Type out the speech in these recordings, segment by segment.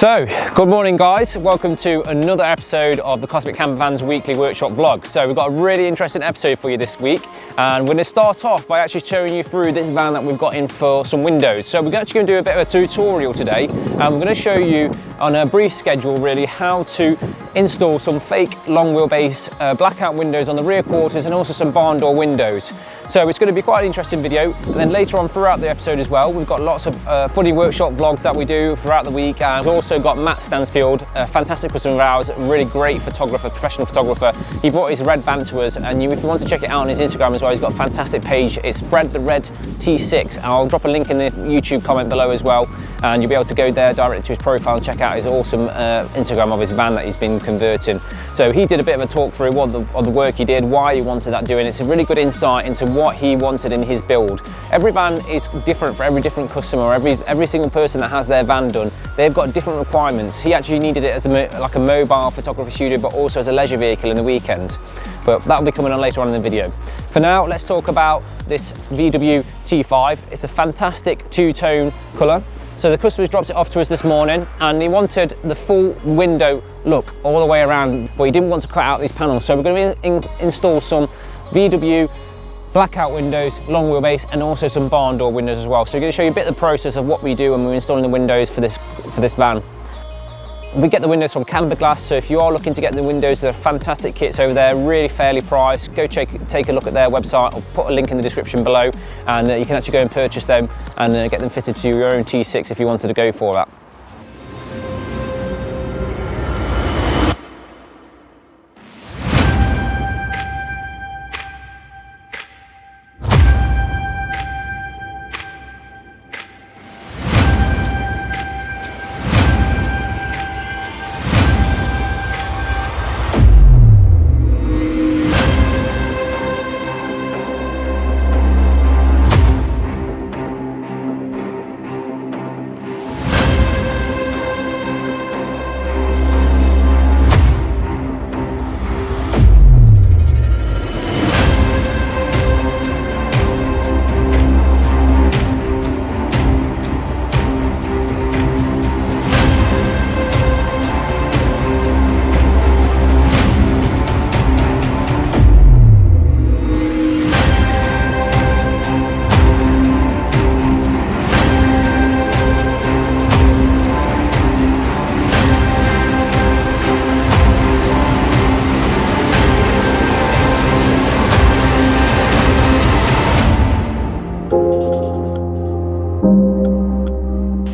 So, good morning guys, welcome to another episode of the Cosmic Campervans weekly workshop vlog. So we've got a really interesting episode for you this week, and we're going to start off by actually showing you through this van that we've got in for some windows. So we're actually going to do a bit of a tutorial today, and we're going to show you on a brief schedule really how to install some fake long wheelbase blackout windows on the rear quarters and also some barn door windows. So it's going to be quite an interesting video, and then later on throughout the episode as well, we've got lots of funny workshop vlogs that we do throughout the week, and we've also got Matt Stansfield, a fantastic customer of ours, a really great photographer, professional photographer. He brought his red van to us, and if you want to check it out on his Instagram as well, he's got a fantastic page. It's Fred the Red T6, and I'll drop a link in the YouTube comment below as well, and you'll be able to go there directly to his profile and check out his awesome Instagram of his van that he's been converting. So he did a bit of a talk through of the work he did, why he wanted that doing. It's a really good insight into what he wanted in his build. Every van is different for every different customer. Every single person that has their van done, they've got different requirements. He actually needed it as like a mobile photography studio, but also as a leisure vehicle in the weekends. But that'll be coming on later on in the video. For now, let's talk about this VW T5. It's a fantastic two-tone colour. So the customer's dropped it off to us this morning, and he wanted the full window look all the way around, but he didn't want to cut out these panels. So we're going to install some VW blackout windows, long wheelbase, and also some barn door windows as well. So we're going to show you a bit of the process of what we do when we're installing the windows for this van. We get the windows from Campervans, so if you are looking to get the windows, there are fantastic kits over there, really fairly priced. Go take a look at their website. I'll put a link in the description below, and you can actually go and purchase them and get them fitted to your own T6 if you wanted to go for that.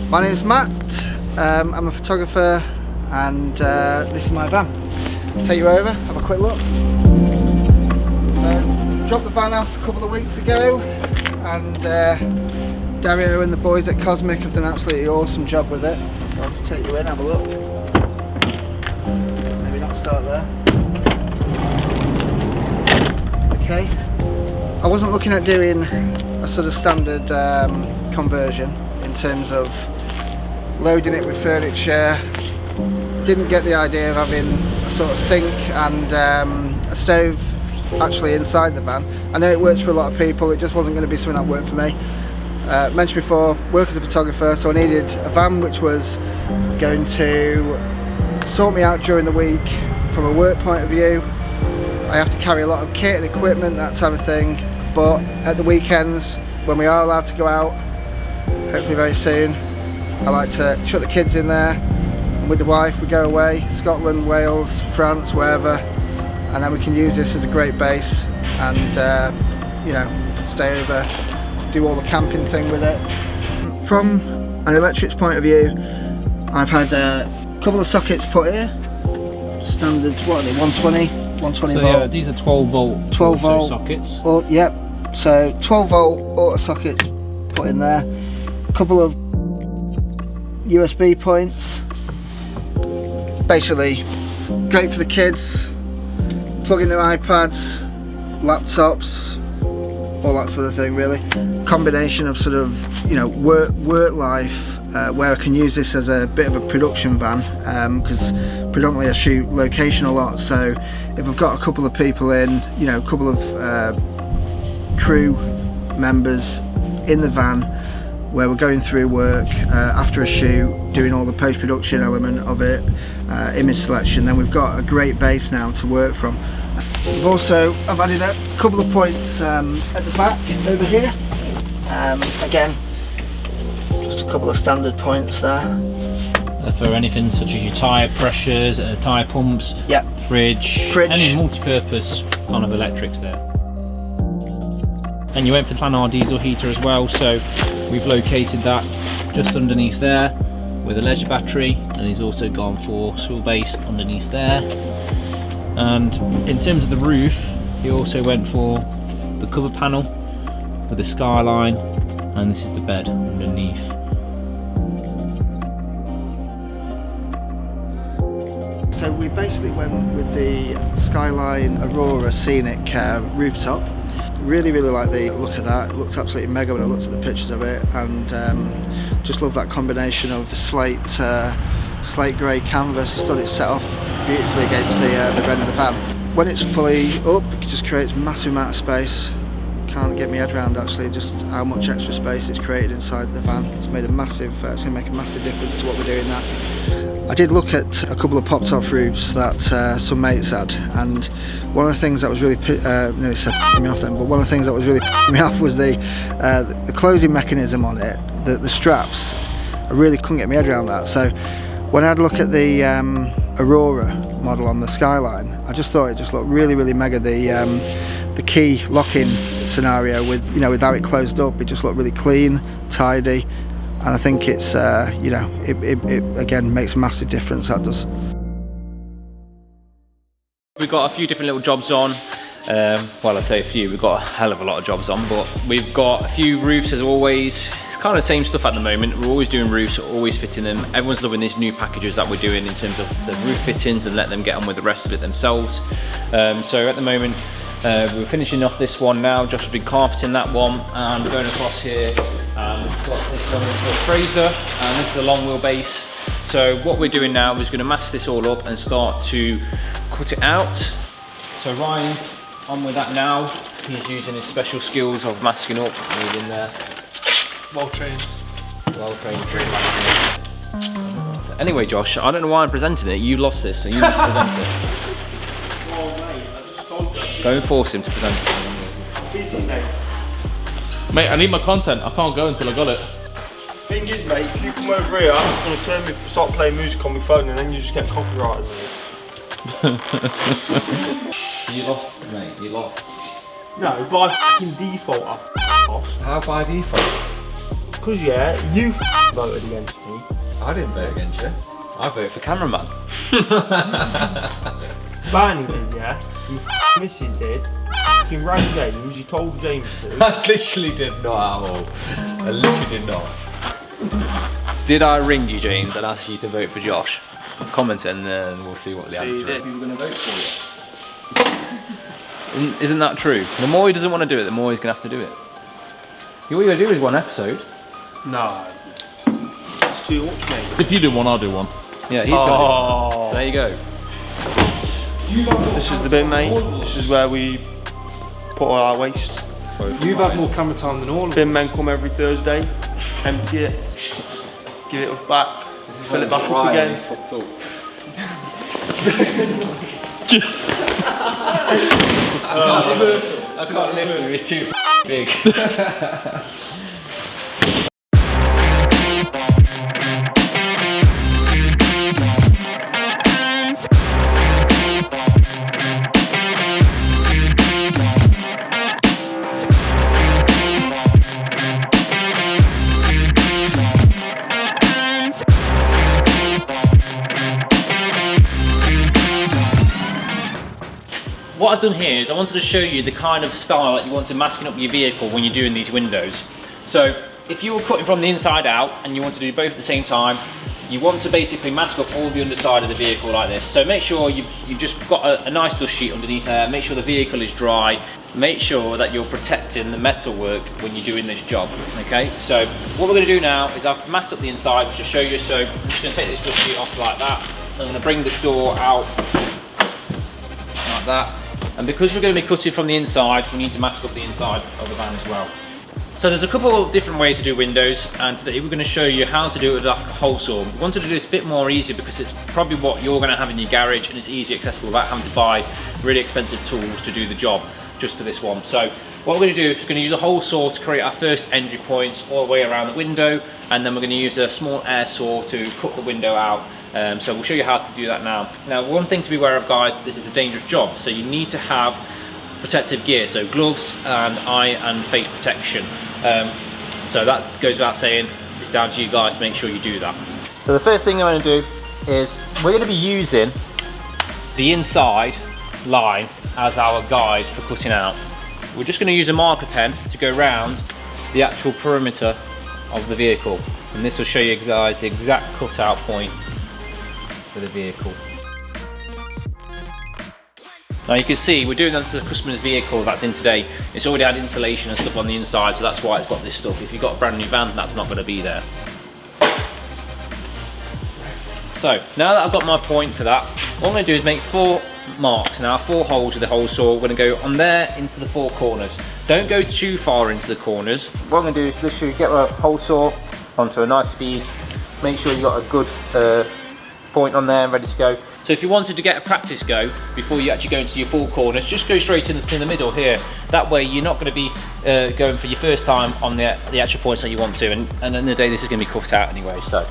My name is Matt, I'm a photographer, and this is my van. I'll take you over, have a quick look. Dropped the van off a couple of weeks ago, and Dario and the boys at Cosmic have done an absolutely awesome job with it. So I'll just take you in, have a look. Maybe not start there. Okay. I wasn't looking at doing a sort of standard conversion in terms of loading it with furniture. Didn't get the idea of having a sort of sink and a stove actually inside the van. I know it works for a lot of people, it just wasn't going to be something that worked for me. Mentioned before, work as a photographer, so I needed a van which was going to sort me out during the week from a work point of view. I have to carry a lot of kit and equipment, that type of thing, but at the weekends when we are allowed to go out, hopefully very soon, I like to chuck the kids in there, and with the wife we go away, Scotland, Wales, France, wherever, and then we can use this as a great base and you know, stay over, do all the camping thing with it. From an electrics point of view, I've had a couple of sockets put here, standard, what are they, 120 so volt? Yeah, these are 12 volt 12 volt sockets. Oh, yep, so 12 volt auto sockets put in there, a couple of USB points, basically great for the kids, plug in their iPads, laptops, all that sort of thing really. Combination of sort of, you know, work life, where I can use this as a bit of a production van, because predominantly I shoot location a lot, so if I've got a couple of people in, you know, a couple of crew members in the van, where we're going through work after a shoot, doing all the post-production element of it, image selection. Then we've got a great base now to work from. I've added a couple of points at the back over here. Again, just a couple of standard points there. For anything such as your tyre pressures, tyre pumps, yep. fridge, any multi-purpose kind of electrics there. And you went for the Plan R diesel heater as well, so we've located that just underneath there with a leisure battery, and he's also gone for swivel base underneath there. And in terms of the roof, he also went for the cover panel with the Skyline, and this is the bed underneath. So we basically went with the Skyline Aurora Scenic rooftop. Really like the look of that. It looks absolutely mega when I looked at the pictures of it, and just love that combination of slate grey canvas. I thought it set off beautifully against the red of the van. When it's fully up, it just creates a massive amount of space. Can't get my head around actually just how much extra space it's created inside the van. It's made a massive, it's going to make a massive difference to what we're doing that. I did look at a couple of pop-top roofs that some mates had, and one of the things that was really nearly set me off then, but one of the things that was really me off was the closing mechanism on it, the straps. I really couldn't get my head around that. So when I had a look at the Aurora model on the Skyline, I just thought it just looked really mega. The key lock-in scenario with with how it closed up, it just looked really clean, tidy. And I think it's, it again makes a massive difference, that does. We've got a few different little jobs on. Well, I say a few, we've got a hell of a lot of jobs on, but we've got a few roofs as always. It's kind of the same stuff at the moment. We're always doing roofs, always fitting them. Everyone's loving these new packages that we're doing in terms of the roof fittings and let them get on with the rest of it themselves. So at the moment, we're finishing off this one now. Josh has been carpeting that one, and we're going across here. We've got this one into a Fraser, and this is a long wheelbase. So what we're doing now is going to mask this all up and start to cut it out. So Ryan's on with that now. He's using his special skills of masking up. He's in there. Well trained. Anyway, Josh, I don't know why I'm presenting it. You lost this, so you need to present it. Oh mate, I just told you. Go and force him to present it. Busy, mate. Mate, I need my content. I can't go until I got it. Thing is, mate, if you come over here, I'm just going to start playing music on my phone, and then you just get copyrighted, mate. You lost, mate. You lost. No, by f***ing default, I lost. How by default? Because, yeah, you voted against me. I didn't vote against you. I voted for Cameraman. Barney did, yeah? Your missus did. Fucking rang James, you told James to. I literally did not at all. I literally did not. Did I ring you, James, and ask you to vote for Josh? Comment it and then we'll see what the answer is. People are going to vote for you. Isn't that true? The more he doesn't want to do it, the more he's going to have to do it. All you got to do is one episode. No. It's too much, mate. If you do one, I'll do one. Yeah, he's got it. So there you go. This is the bin, mate. This is where we put all our waste. You've had more camera time than all of us. Bin men come every Thursday, empty it, give it us back, fill it back up again. I can't lift him, he's too big. What I've done here is I wanted to show you the kind of style that you want to masking up your vehicle when you're doing these windows. So if you were cutting from the inside out and you want to do both at the same time, you want to basically mask up all the underside of the vehicle like this. So make sure you've just got a nice dust sheet underneath there, make sure the vehicle is dry, make sure that you're protecting the metalwork when you're doing this job, okay? So what we're going to do now is I've masked up the inside, which I'll show you. So I'm just going to take this dust sheet off like that. I'm going to bring this door out like that. And because we're going to be cutting from the inside, we need to mask up the inside of the van as well. So there's a couple of different ways to do windows, and today we're going to show you how to do it with a hole saw. We wanted to do this a bit more easier because it's probably what you're going to have in your garage, and it's easy accessible without having to buy really expensive tools to do the job just for this one. So what we're going to do is we're going to use a hole saw to create our first entry points all the way around the window, and then we're going to use a small air saw to cut the window out. So we'll show you how to do that now. Now, one thing to be aware of, guys, this is a dangerous job, so you need to have protective gear, so gloves and eye and face protection. So that goes without saying. It's down to you guys to make sure you do that. So the first thing I'm going to do is we're going to be using the inside line as our guide for cutting out. We're just going to use a marker pen to go around the actual perimeter of the vehicle, and this will show you guys the exact cutout point for the vehicle. Now you can see we're doing that to the customer's vehicle that's in today. It's already had insulation and stuff on the inside, so that's why it's got this stuff. If you've got a brand new van, that's not going to be there. So now that I've got my point for that, what I'm going to do is make 4 marks. Now 4 holes with the hole saw. We're going to go on there into the 4 corners. Don't go too far into the corners. What I'm going to do is literally get my hole saw onto a nice speed. Make sure you've got a good point on there and ready to go. So if you wanted to get a practice go before you actually go into your 4 corners, just go straight into the middle here. That way you're not going to be going for your first time on the actual points that you want to, and at the end of the day this is going to be cut out anyway. So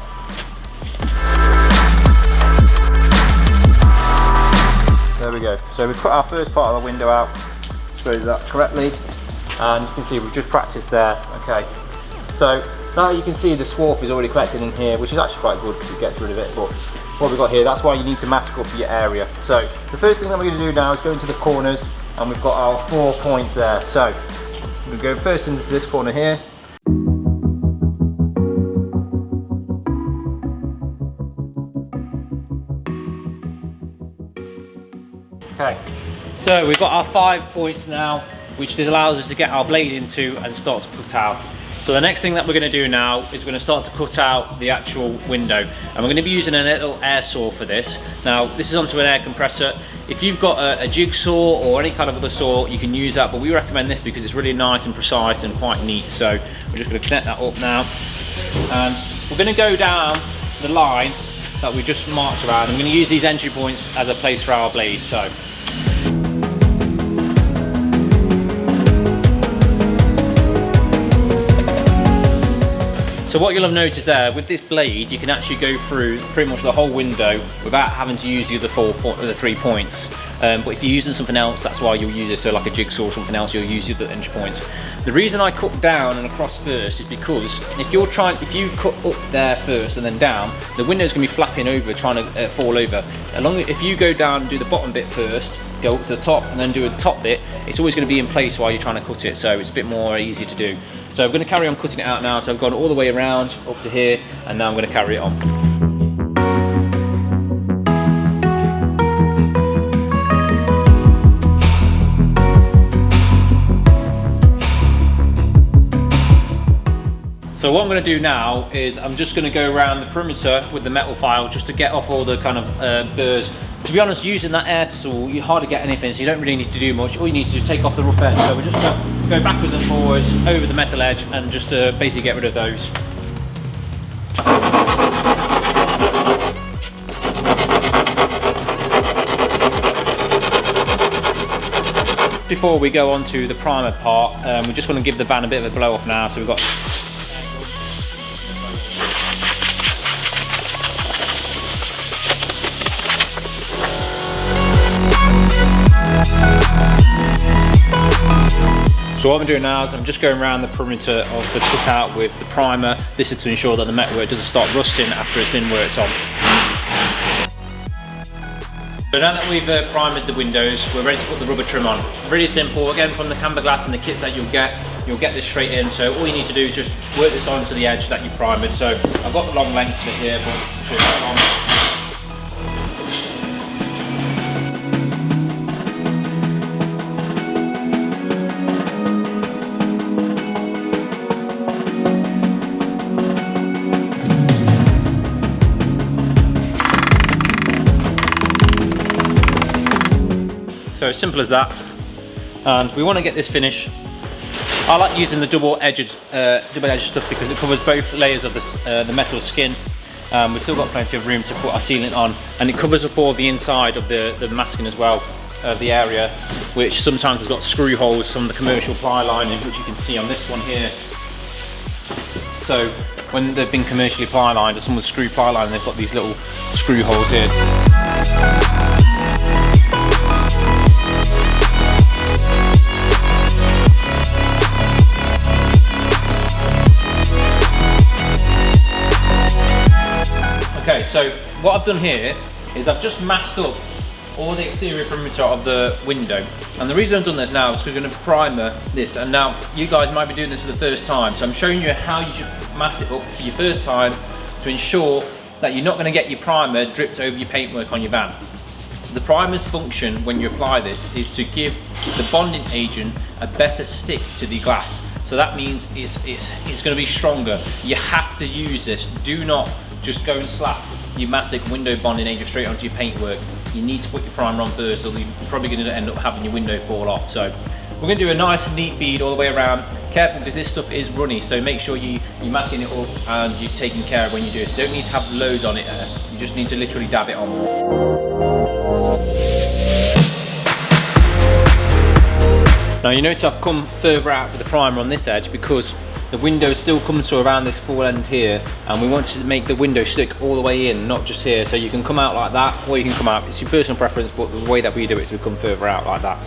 there we go. So we cut our first part of the window out, expose that correctly, and you can see we've just practiced there. Okay, so now you can see the swarf is already collected in here, which is actually quite good because it gets rid of it. But what we've got here, that's why you need to mask up your area. So the first thing that we're going to do now is go into the corners, and we've got our 4 points there. So we're going to go first into this corner here. Okay, so we've got our 5 points now, which this allows us to get our blade into and start to cut out. So the next thing that we're going to do now is we're going to start to cut out the actual window, and we're going to be using a little air saw for this. Now this is onto an air compressor. If you've got a jigsaw or any kind of other saw, you can use that, but we recommend this because it's really nice and precise and quite neat. So we're just going to connect that up now, and we're going to go down the line that we just marked around. I'm going to use these entry points as a place for our blade. So what you'll have noticed there, with this blade, you can actually go through pretty much the whole window without having to use the other 3 points. But if you're using something else, that's why you'll use it. So like a jigsaw or something else, you'll use the other entry points. The reason I cut down and across first is because if you cut up there first and then down, the window's going to be flapping over, trying to fall over. If you go down and do the bottom bit first, go up to the top and then do the top bit, it's always going to be in place while you're trying to cut it, so it's a bit more easy to do. So I'm going to carry on cutting it out now. So I've gone all the way around up to here, and now I'm going to carry it on. So what I'm going to do now is I'm just going to go around the perimeter with the metal file just to get off all the kind of burrs. To be honest, using that air saw, you hardly get anything, so you don't really need to do much. All you need to do is take off the rough edge. So we're just going to go backwards and forwards over the metal edge and just basically get rid of those. Before we go on to the primer part, we just want to give the van a bit of a blow off now. So we've got So what I'm doing now is I'm just going around the perimeter of the cutout with the primer. This is to ensure that the metalwork doesn't start rusting after it's been worked on. So now that we've primed the windows, we're ready to put the rubber trim on. Really simple, again from the camber glass and the kits that you'll get this straight in. So all you need to do is just work this onto the edge that you primed. So I've got the long length of it here, but I'll show you that on. So as simple as that, and we want to get this finish I like using the double-edged stuff because it covers both layers of the metal skin. We've still got plenty of room to put our sealant on, and it covers up all the inside of the masking as well, of the area, which sometimes has got screw holes from the commercial ply lining, which you can see on this one here. So when they've been commercially ply lined or someone's screw ply lined, they've got these little screw holes here. Okay, so what I've done here is I've just masked up all the exterior perimeter of the window. And the reason I've done this now is because we're going to primer this, and now you guys might be doing this for the first time, so I'm showing you how you should mask it up for your first time to ensure that you're not going to get your primer dripped over your paintwork on your van. The primer's function when you apply this is to give the bonding agent a better stick to the glass. So that means it's going to be stronger. You have to use this. Do not just go and slap your mastic window bonding agent straight onto your paintwork. You need to put your primer on first, or you're probably going to end up having your window fall off. So we're going to do a nice neat bead all the way around. Careful, because this stuff is runny, so make sure you're masking it up and you're taking care of when you do it. So you don't need to have loads on it there. You just need to literally dab it on. Now you notice I've come further out with the primer on this edge because the window still comes to around this full end here, and we want to make the window stick all the way in, not just here. So you can come out like that, or you can come out, it's your personal preference, but the way that we do it is we come further out like that.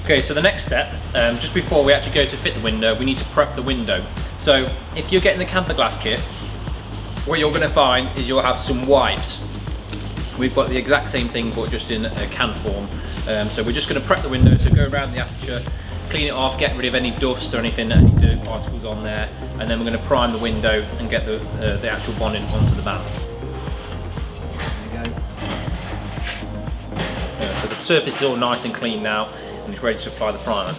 Okay, so the next step, just before we actually go to fit the window, we need to prep the window. So if you're getting the camper glass kit, what you're going to find is you'll have some wipes. We've got the exact same thing, but just in a can form. So we're just going to prep the window, so go around the aperture, clean it off, get rid of any dust or anything, any dirt particles on there, and then we're going to prime the window and get the actual bonding onto the van. There you go. So the surface is all nice and clean now, and it's ready to apply the primer.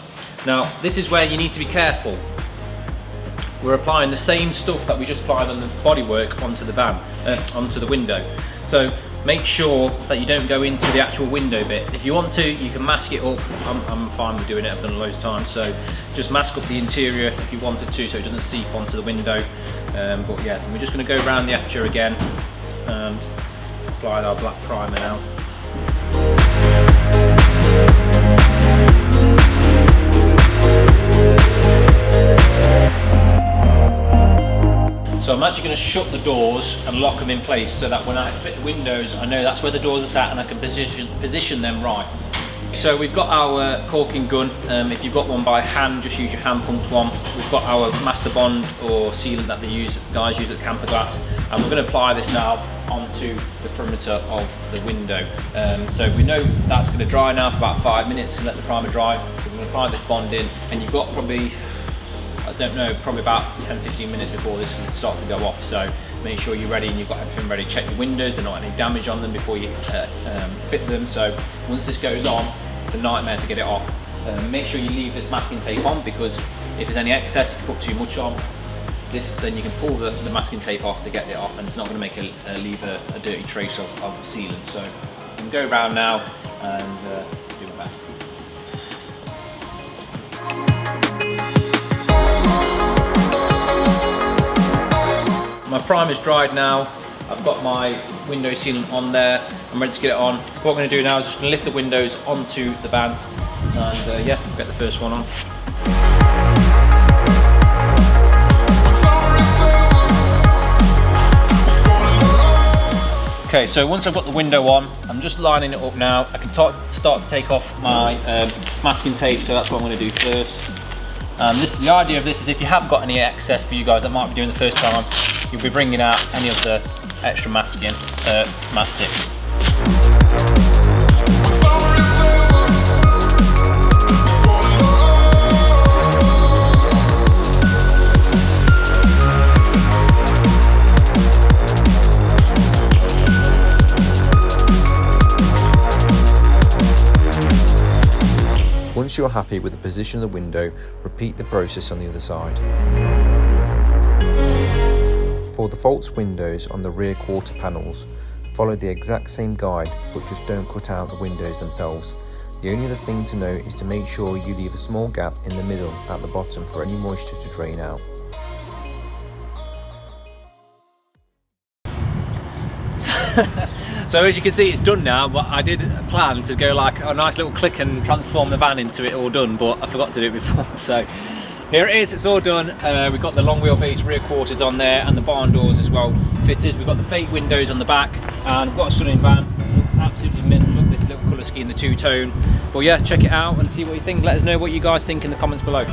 Now this is where you need to be careful. We're applying the same stuff that we just applied on the bodywork onto the van, onto the window. So make sure that you don't go into the actual window bit. If you want to, you can mask it up. I'm fine with doing it, I've done it loads of times. So just mask up the interior if you wanted to, so it doesn't seep onto the window. But yeah, we're just going to go around the aperture again and apply our black primer now. So I'm actually going to shut the doors and lock them in place so that when I fit the windows, I know that's where the doors are sat and I can position them right. So we've got our caulking gun. If you've got one by hand, just use your hand pumped one. We've got our master bond or sealant that guys use at Camperglass, and we're going to apply this now onto the perimeter of the window. So we know that's going to dry now for about 5 minutes and let the primer dry. So we're going to apply this bond in, and you've got probably, I don't know, probably about 10-15 minutes before this can start to go off. So make sure you're ready and you've got everything ready. Check your windows, there's not any damage on them before you fit them. So once this goes on, it's a nightmare to get it off. Make sure you leave this masking tape on, because if there's any excess, if you put too much on this, then you can pull the masking tape off to get it off, and it's not going to leave a dirty trace of sealant. So I'm going to go around now and do my best. My primer's dried now. I've got my window sealant on there. I'm ready to get it on. What I'm going to do now is just going to lift the windows onto the van, and yeah, we'll get the first one on. Okay, so once I've got the window on, I'm just lining it up now. I can start to take off my masking tape, so that's what I'm going to do first. The idea of this is if you haven't got any excess for you guys that might be doing the first time, you'll be bringing out any of the extra mastic. Once you're happy with the position of the window, repeat the process on the other side. For the false windows on the rear quarter panels, follow the exact same guide, but just don't cut out the windows themselves. The only other thing to note is to make sure you leave a small gap in the middle at the bottom for any moisture to drain out. So as you can see, it's done now, but I did plan to go like a nice little click and transform the van into it all done, but I forgot to do it before. So here it is, it's all done. We've got the long wheelbase rear quarters on there and the barn doors as well fitted. We've got the fake windows on the back and we've got a stunning van. It looks absolutely mint. Look, this little colour scheme, the two-tone. But yeah, check it out and see what you think. Let us know what you guys think in the comments below.